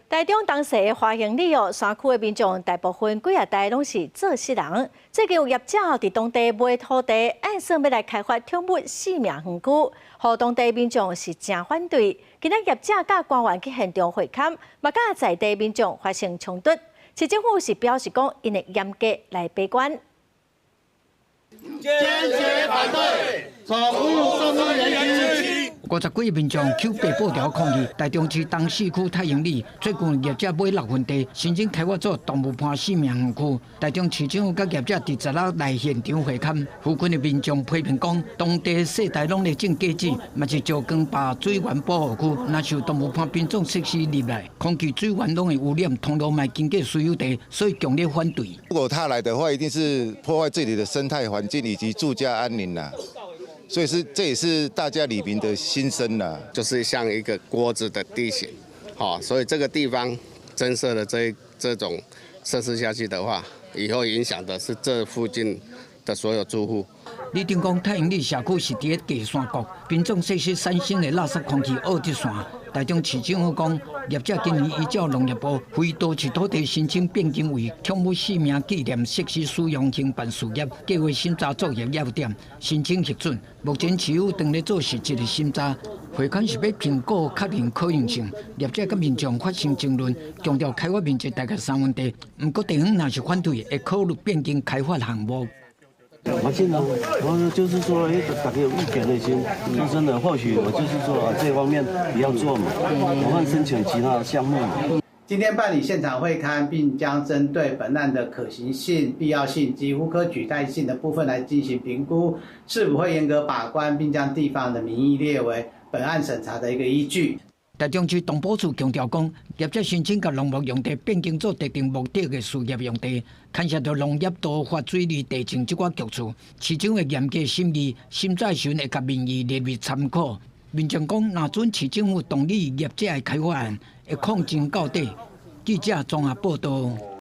台中当时的花兴里山区的民众大部分几代拢是做事人，最近有业者伫当地买土地，按算要来开发宠物4名园区，互当地民众是真反对。今仔业者甲官员去现场会勘，嘛甲在地民众发生冲突。市政府是表示讲，因会严格来把关。坚决反对宠物送入园区。50几个民众扣8布条抗议，台中市东市区太阳里最近业者买6分地，申请开发做动物盘4名园区。台中市政府甲业者伫10日来现场会勘，附近的民众批评讲，当地世代拢咧种果子，嘛是石冈坝水源保护区，若受动物盘品种设施入来，空气水源拢会污染，通路嘛经过私有地，所以强烈反对。如果他来的话，一定是破坏这里的生态环境以及住家安宁啦。所以这也是大家里民的心声啦，就是像一个锅子的地形，所以这个地方增设了这种设施下去的话，以后影响的是这附近的所有住户。李定讲，太阳里社区是伫个低山谷，品种设施产生的垃圾空气恶质线。台中市政府讲，业者今年依照农业部非都市土地申请变更为宠物4名纪念设施使用兴办事业，计划审查作业要点，申请核准。目前市府正咧做实质的审查，会勘是要评估确认可行性。业者甲民众发生争论，强调开发面积大概3分地，不过地方若是反对，会考虑变更开发项目。我现在我就是说，大家有意见的先，说真的，或许我就是说这方面不要做嘛，我们申请其他的项目嘛。今天办理现场会勘，并将针对本案的可行性、必要性及无可取代性的部分来进行评估，是否会严格把关，并将地方的民意列为本案审查的一个依据。台中市动保处强调讲，业者申请甲农牧用地变更做特定目的的事业用地，牵涉到农业都发水利地政这寡局处，市政会严格审议，审查时会甲民意列为参考。民众讲，若准市政府同意业者的开发案，会抗争到底。记者综合报道。